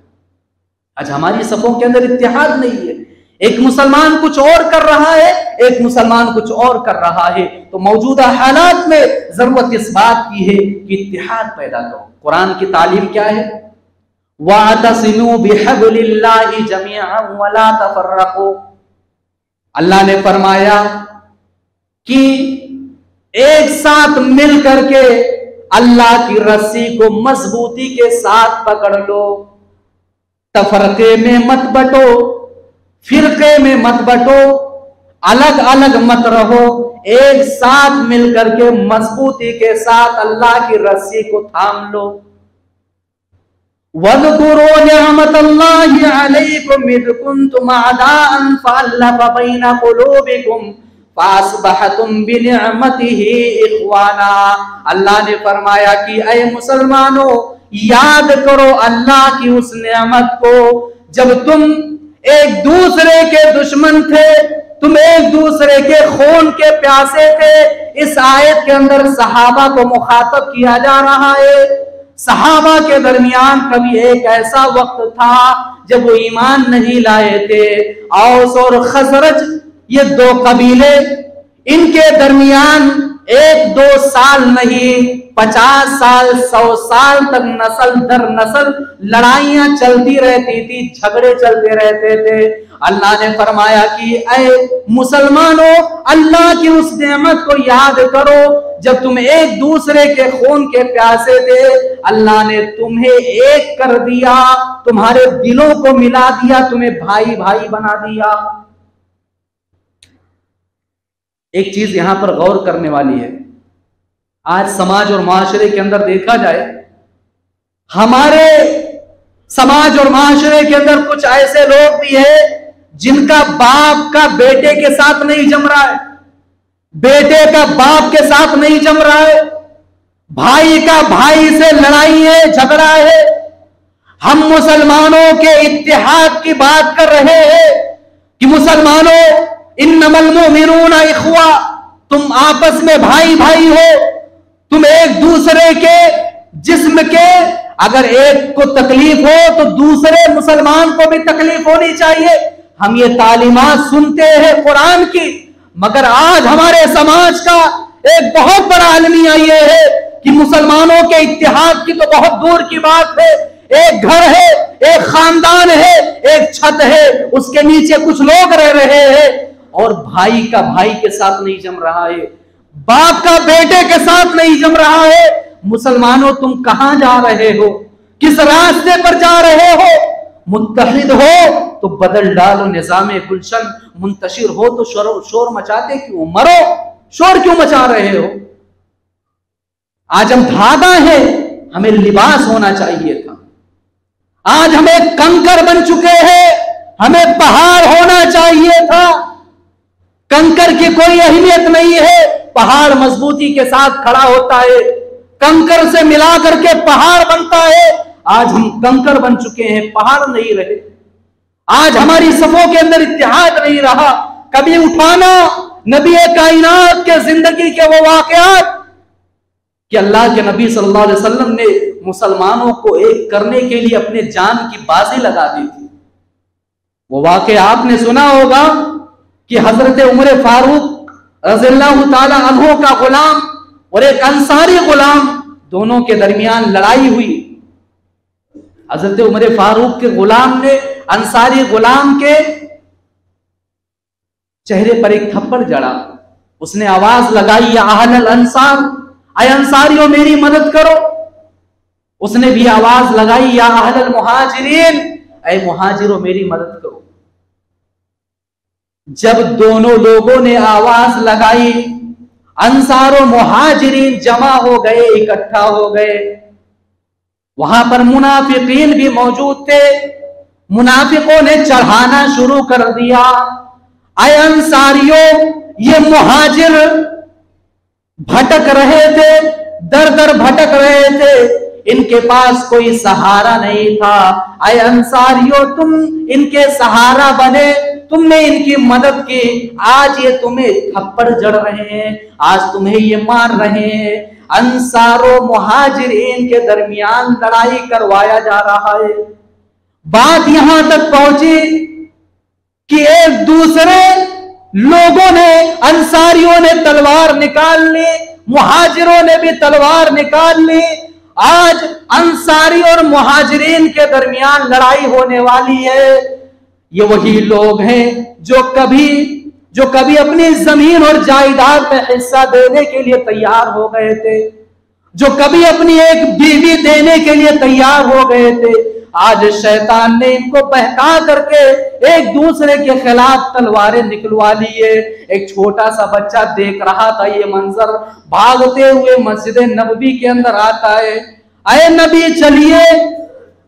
आज हमारी सफों के अंदर इत्तेहाद नहीं है। एक मुसलमान कुछ और कर रहा है, एक मुसलमान कुछ और कर रहा है। तो मौजूदा हालात में जरूरत इस बात की है कि इत्तेहाद पैदा करो। कुरान की तालीम क्या है? वातसिमू बिहब्लिल्लाहि जमीअन वला तफर्रकू। अल्लाह ने फरमाया कि एक साथ मिल करके अल्लाह की रस्सी को मजबूती के साथ पकड़ लो, तफरके में मत बटो, फिरके में मत बटो, अलग अलग मत रहो, एक साथ मिल करके मजबूती के साथ अल्लाह की रस्सी को थाम लो। वज़कुरू निअमतल्लाहि अलैकुम इज़ कुंतुम अदाअन फअल्लफ़ बैन क़ुलूबिकुम फासबहतुम बिनिअमतिही इख़वाना। अल्लाह ने फरमाया कि ऐ मुसलमानों, याद करो अल्लाह की उस नेमत को जब तुम एक दूसरे के दुश्मन थे, तुम एक दूसरे के खून के प्यासे थे। इस आयत के अंदर सहाबा को मुखातब किया जा रहा है। सहाबा के दरमियान कभी एक ऐसा वक्त था जब वो ईमान नहीं लाए थे। औस और खजरज ये दो कबीले, इनके दरमियान 1-2 साल नहीं 50 साल 100 साल तक नस्ल दर नस्ल लड़ाइयां चलती रहती थी, झगड़े चलते रहते थे। अल्लाह ने फरमाया कि ऐ मुसलमानों, अल्लाह की उस नेमत को याद करो जब तुम एक दूसरे के खून के प्यासे थे। अल्लाह ने तुम्हें एक कर दिया, तुम्हारे दिलों को मिला दिया, तुम्हें भाई भाई बना दिया। एक चीज यहां पर गौर करने वाली है, आज समाज और माशरे के अंदर देखा जाए, हमारे समाज और माशरे के अंदर कुछ ऐसे लोग भी हैं जिनका बाप का बेटे के साथ नहीं जम रहा है, बेटे का बाप के साथ नहीं जम रहा है, भाई का भाई से लड़ाई है, झगड़ा है। हम मुसलमानों के इत्तेहाद की बात कर रहे हैं कि मुसलमानों, इन्नमल मुमिनूना इख्वा, तुम आपस में भाई भाई हो, तुम एक दूसरे के जिस्म के, अगर एक को तकलीफ हो तो दूसरे मुसलमान को भी तकलीफ होनी चाहिए। हम ये तालीमात सुनते हैं कुरान की, मगर आज हमारे समाज का एक बहुत बड़ा अलमिया ये है कि मुसलमानों के इत्तेहाद की तो बहुत दूर की बात है। एक घर है, एक खानदान है, एक छत है, उसके नीचे कुछ लोग रह रहे हैं और भाई का भाई के साथ नहीं जम रहा है, बाप का बेटे के साथ नहीं जम रहा है। मुसलमानों, तुम कहां जा रहे हो? किस रास्ते पर जा रहे हो? मुत्तहिद हो तो बदल डालो निजामे गुलशन, मुंतशिर हो तो शोर मचाते क्यों? मरो, शोर क्यों मचा रहे हो? आज हम धागा है, हमें लिबास होना चाहिए था। आज हम एक कंकर बन चुके हैं, हमें पहाड़ होना चाहिए था। कंकर की कोई अहमियत नहीं है, पहाड़ मजबूती के साथ खड़ा होता है, कंकर से मिला करके पहाड़ बनता है। आज हम कंकर बन चुके हैं, पहाड़ नहीं रहे। आज हमारी सफों के अंदर इत्तेहाद नहीं रहा। कभी उठाना नबी कायनात के जिंदगी के वो वाकयात कि अल्लाह के नबी सल्लल्लाहु अलैहि वसल्लम ने मुसलमानों को एक करने के लिए अपने जान की बाजी लगा दी थी। वो वाकया आपने सुना होगा कि हजरत उमर फारूक रज़ियल्लाहु ताला अन्हु का गुलाम और एक अंसारी गुलाम, दोनों के दरमियान लड़ाई हुई। हजरत उमर फारूक के गुलाम ने अंसारी गुलाम के चेहरे पर एक थप्पड़ जड़ा। उसने आवाज लगाई, या अहलल अंसार, आए अंसारियों मेरी मदद करो। उसने भी आवाज लगाई, या अहलल मुहाजिरीन, ऐ मुहाजिरों मेरी मदद करो। जब दोनों लोगों ने आवाज लगाई, अंसार और मुहाजिरीन जमा हो गए, इकट्ठा हो गए। वहां पर मुनाफिकीन भी मौजूद थे। मुनाफिकों ने चढ़ाना शुरू कर दिया, आए अंसारियों, ये मुहाजिर भटक रहे थे, दर दर भटक रहे थे, इनके पास कोई सहारा नहीं था। आए अंसारियों, तुम इनके सहारा बने, तुमने इनकी मदद की। आज ये तुम्हें थप्पड़ जड़ रहे हैं, आज तुम्हें ये मार रहे हैं। अंसारो मुहाजिरीन के दरमियान लड़ाई करवाया जा रहा है। बात यहां तक पहुंची कि एक दूसरे लोगों ने, अंसारियों ने तलवार निकाल ली, मुहाजिरों ने भी तलवार निकाल ली। आज अंसारी और मुहाजिरीन के दरमियान लड़ाई होने वाली है। ये वही लोग हैं जो कभी अपनी जमीन और जायदाद में हिस्सा देने के लिए तैयार हो गए थे, जो कभी अपनी एक बीवी देने के लिए तैयार हो गए थे। आज शैतान ने इनको बहका करके एक दूसरे के खिलाफ तलवारें निकलवा ली है। एक छोटा सा बच्चा देख रहा था ये मंजर, भागते हुए मस्जिद नबवी के अंदर आता है, अरे नबी चलिए,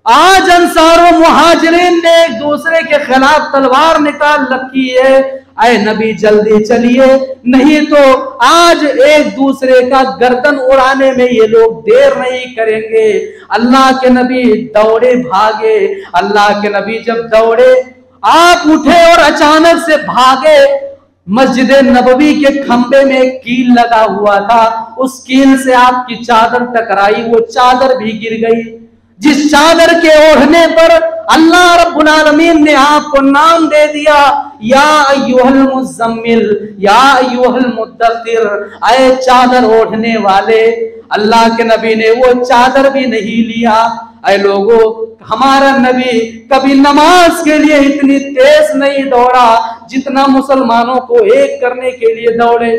आज अंसार और मुहाजिरीन ने एक दूसरे के खिलाफ तलवार निकाल रखी है, अरे नबी जल्दी चलिए, नहीं तो आज एक दूसरे का गर्दन उड़ाने में ये लोग देर नहीं करेंगे। अल्लाह के नबी दौड़े भागे। अल्लाह के नबी जब दौड़े, आप उठे और अचानक से भागे। मस्जिद नबवी के खंबे में एक कील लगा हुआ था, उस कील से आपकी चादर टकराई, वो चादर भी गिर गई। जिस चादर के ओढ़ने पर अल्लाह रब्बुल आलमीन ने आपको नाम दे दिया, या अय्युहल मुज़म्मिल, या अय्युहल मुद्दस्सिर, आए चादर ओढ़ने वाले। अल्लाह के नबी ने वो चादर भी नहीं लिया। ऐ लोगों, हमारा नबी कभी नमाज के लिए इतनी तेज नहीं दौड़ा जितना मुसलमानों को एक करने के लिए दौड़े।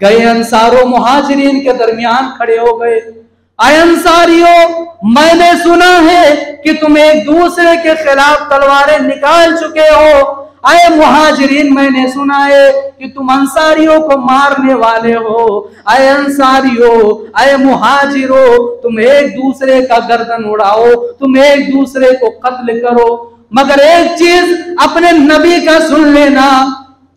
गए अंसारों मुहाजिरीन के दरमियान खड़े हो गए। आए अंसारियों, मैंने सुना है कि तुम एक दूसरे के खिलाफ तलवारें निकाल चुके हो। आए मुहाजिरीन, मैंने सुना है कि तुम अंसारियों को मारने वाले हो। आए अंसारियों, आए मुहाजिरों, तुम एक दूसरे का गर्दन उड़ाओ, तुम एक दूसरे को कत्ल करो। मगर एक चीज अपने नबी का सुन लेना,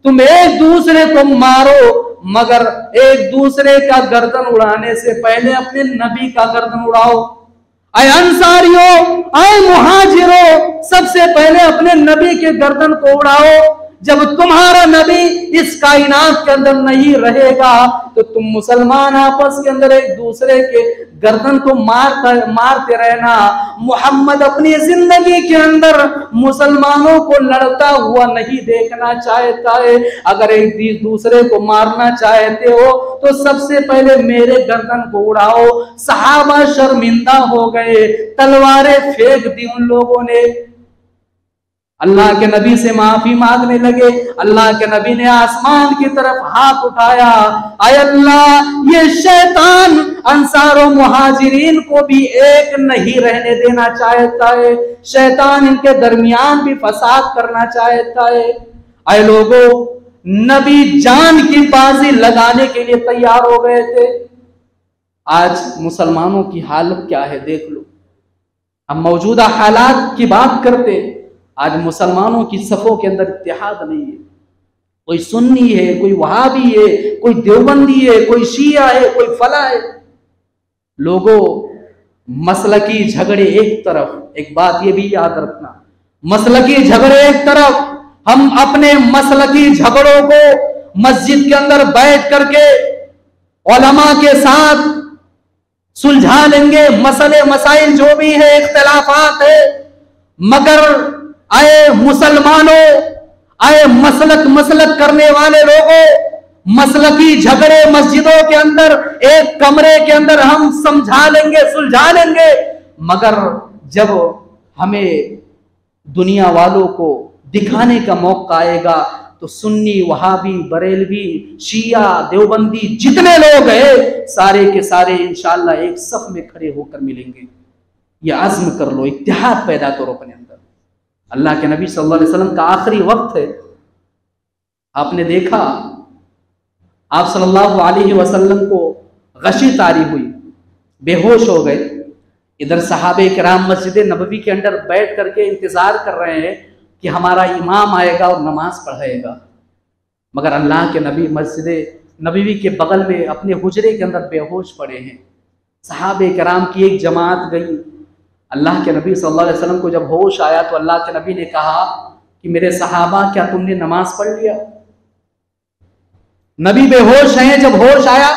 तुम एक दूसरे को मारो, मगर एक दूसरे का गर्दन उड़ाने से पहले अपने नबी का गर्दन उड़ाओ। आए अंसारियों, आए मुहाजिरों, सबसे पहले अपने नबी के गर्दन को उड़ाओ। जब तुम्हारा नबी इस कायनात के अंदर नहीं रहेगा तो तुम मुसलमान आपस के अंदर एक दूसरे के गर्दन को मारते रहना। मोहम्मद अपनी जिंदगी के अंदर मुसलमानों को लड़ता हुआ नहीं देखना चाहता है। अगर एक दूसरे को मारना चाहते हो तो सबसे पहले मेरे गर्दन को उड़ाओ। सहाबा शर्मिंदा हो गए, तलवारें फेंक दी उन लोगों ने। अल्लाह के नबी से माफी मांगने लगे। अल्लाह के नबी ने आसमान की तरफ हाथ उठाया, आय अल्लाह, ये शैतान अंसार और मुहाजिरीन को भी एक नहीं रहने देना चाहता है। शैतान इनके दरमियान भी फसाद करना चाहता है। आय लोगों, नबी जान की बाजी लगाने के लिए तैयार हो गए थे। आज मुसलमानों की हालत क्या है देख लो। हम मौजूदा हालात की बात करते हैं। आज मुसलमानों की सफों के अंदर इत्तेहाद नहीं है। कोई सुन्नी है, कोई वहाबी है, कोई देवबंदी है, कोई शिया है, कोई फला है। लोगों, मसलकी झगड़े एक तरफ, एक बात ये भी याद रखना, मसलकी झगड़े एक तरफ, हम अपने मसलकी झगड़ों को मस्जिद के अंदर बैठ करके उलमा के साथ सुलझा लेंगे। मसले मसाइल जो भी है, इख्तिलाफात है, मगर आए मुसलमानों, आए मसलक करने वाले लोगों, मसलकी झगड़े मस्जिदों के अंदर एक कमरे के अंदर हम समझा लेंगे, सुलझा लेंगे, मगर जब हमें दुनिया वालों को दिखाने का मौका आएगा तो सुन्नी, वहाबी, बरेलवी, शिया, देवबंदी जितने लोग हैं सारे के सारे इंशाअल्लाह एक सफ में खड़े होकर मिलेंगे। ये आज़्म कर लो, इत्तेहाद पैदा करो अपने अंदर। अल्लाह के नबी सल्लल्लाहु अलैहि वसल्लम का आखिरी वक्त है। आपने देखा आप सल्लल्लाहु अलैहि वसल्लम को गशी तारी हुई, बेहोश हो गए। इधर सहाबे किराम मस्जिद नबवी के अंदर बैठ करके इंतजार कर रहे हैं कि हमारा इमाम आएगा और नमाज पढ़ाएगा, मगर अल्लाह के नबी मस्जिद नबवी के बगल में अपने हुजरे के अंदर बेहोश पड़े हैं। सहाबे किराम की एक जमात गई। अल्लाह के नबी सल्लल्लाहु अलैहि वसल्लम को जब होश आया तो अल्लाह के नबी ने कहा कि मेरे सहाबा, क्या तुमने नमाज पढ़ लिया? नबी बेहोश हैं। जब होश आया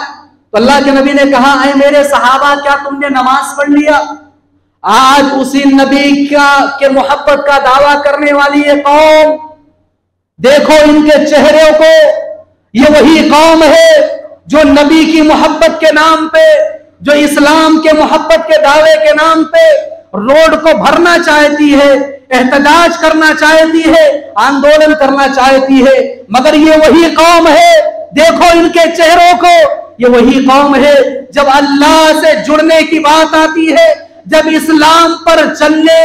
तो अल्लाह के नबी ने कहा, ऐ मेरे सहाबा, क्या तुमने नमाज पढ़ लिया? आज उसी नबी के मोहब्बत का दावा करने वाली ये कौम, देखो इनके चेहरे को, ये वही कौम है जो नबी की मोहब्बत के नाम पे, जो इस्लाम के मोहब्बत के दावे के नाम पे रोड को भरना चाहती है, एहतजाज करना चाहती है, आंदोलन करना चाहती है, मगर ये वही कौम है, देखो इनके चेहरों को, ये वही कौम है जब अल्लाह से जुड़ने की बात आती है, जब इस्लाम पर चलने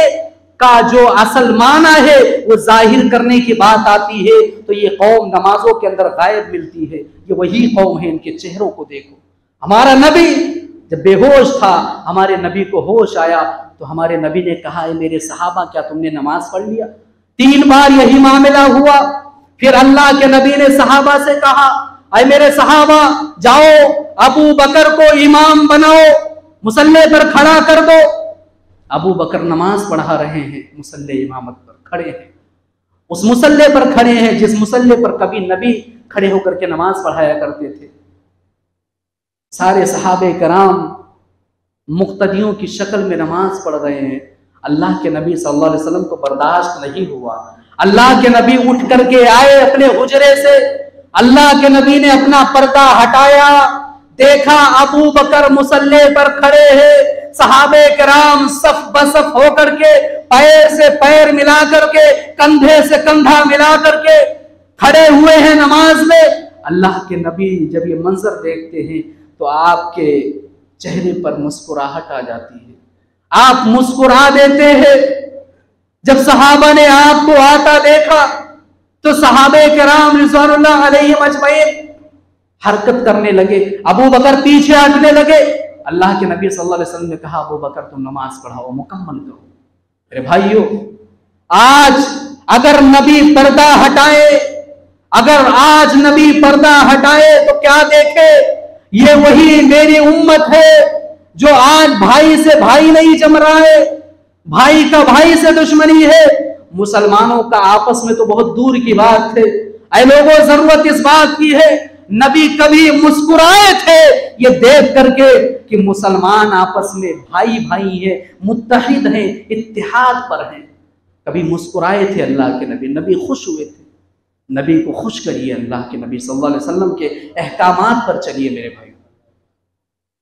का जो असल माना है वो जाहिर करने की बात आती है तो ये कौम नमाजों के अंदर गायब मिलती है। ये वही कौम है, इनके चेहरों को देखो। हमारा नबी जब बेहोश था, हमारे नबी को होश आया तो हमारे नबी ने कहा, मेरे सहाबा, क्या तुमने नमाज पढ़ लिया? 3 बार यही मामला हुआ। फिर अल्लाह के नबी ने सहाबा से कहा, अरे मेरे सहाबा, जाओ अबू बकर को इमाम बनाओ, मुसल्ले पर खड़ा कर दो। अबू बकर नमाज पढ़ा रहे हैं, मुसल्ले इमामत पर खड़े हैं, उस मुसल्ले पर खड़े हैं जिस मुसल्ले पर कभी नबी खड़े होकर के नमाज पढ़ाया करते थे। सारे सहाबे कराम मुक्तदियों की शक्ल में नमाज पढ़ रहे हैं। अल्लाह के नबी सल्लल्लाहु अलैहि वसल्लम को बर्दाश्त नहीं हुआ। अल्लाह के नबी उठ करके आए अपने हुजरे से। अल्लाह के नबी ने अपना पर्दा हटाया, देखा अबू बकर मुसल्ले पर खड़े हैं, सहाबे किराम सफ बसफ होकर के पैर से पैर मिला करके, कंधे से कंधा मिला करके खड़े हुए हैं नमाज में। अल्लाह के नबी जब ये मंजर देखते हैं तो आपके चेहरे पर मुस्कुराहट आ जाती है, आप मुस्कुरा देते हैं। जब सहाबा ने आपको आता देखा तो सहाबे किराम रिज़वानुल्लाह अलैहिम अजमईन हरकत करने लगे, अबू बकर पीछे हटने लगे। अल्लाह के नबी सल्लल्लाहु अलैहि वसल्लम ने कहा, अबू बकर तुम नमाज पढ़ाओ, मुकम्मल करो। अरे भाइयों, आज अगर नबी पर्दा हटाए, अगर आज नबी पर्दा हटाए तो क्या देखे? ये वही मेरी उम्मत है जो आज भाई से भाई नहीं जम रहा है, भाई का भाई से दुश्मनी है। मुसलमानों का आपस में तो बहुत दूर की बात है। ऐ लोगों, जरूरत इस बात की है, नबी कभी मुस्कुराए थे ये देख करके कि मुसलमान आपस में भाई भाई है, मुत्तहिद हैं, इत्तिहाद पर हैं। कभी मुस्कुराए थे अल्लाह के नबी, नबी खुश हुए थे। नबी को खुश करिए, अल्लाह के नबी सल्लल्लाहु अलैहि वसल्लम के अहकामात पर चलिए मेरे भाई।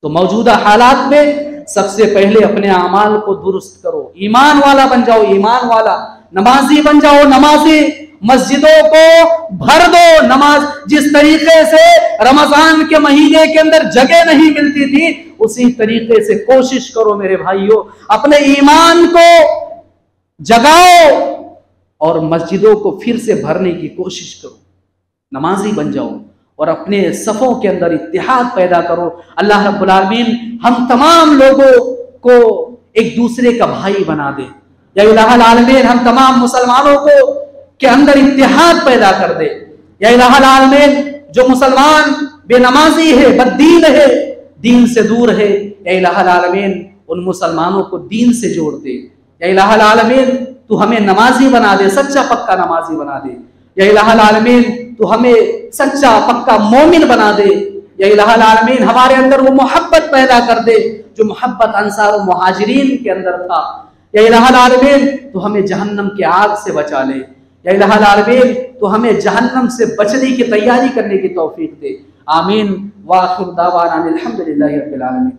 तो मौजूदा हालात में सबसे पहले अपने अमाल को दुरुस्त करो, ईमान वाला बन जाओ, ईमान वाला, नमाजी बन जाओ, नमाजी, मस्जिदों को भर दो नमाज। जिस तरीके से रमजान के महीने के अंदर जगह नहीं मिलती थी, उसी तरीके से कोशिश करो मेरे भाइयों, अपने ईमान को जगाओ और मस्जिदों को फिर से भरने की कोशिश करो, नमाजी बन जाओ और अपने सफ़ों के अंदर इत्तिहाद पैदा करो। अल्लाह रब्बुल आलमीन हम तमाम लोगों को एक दूसरे का भाई बना दे। या इलाहुल आलमीन हम तमाम मुसलमानों को के अंदर इत्तिहाद पैदा कर दे। या इलाहुल आलमीन जो मुसलमान बेनमाजी है, बद्दीन है, दीन से दूर है, या इलाहुल आलमीन उन मुसलमानों को दीन से जोड़ दे। या इलाहुल आलमीन तू हमें नमाजी बना दे, सच्चा पक्का नमाजी बना दे। या इलाहुल आलमीन तू हमें सच्चा पक्का मोमिन बना दे। या इलाहुल आलमीन हमारे अंदर वो मोहब्बत पैदा कर दे जो मोहब्बत अंसार और मुहाजिरीन के अंदर था। या इलाहुल आलमीन तू हमें जहन्नम के आग से बचा ले। या इलाहुल आलमीन तो हमें जहन्नम से बचने की तैयारी करने की तौफीक दे। आमीन। व आखिर दावाना अनिल हम्दुलिल्लाहि रब्बिल आलमीन।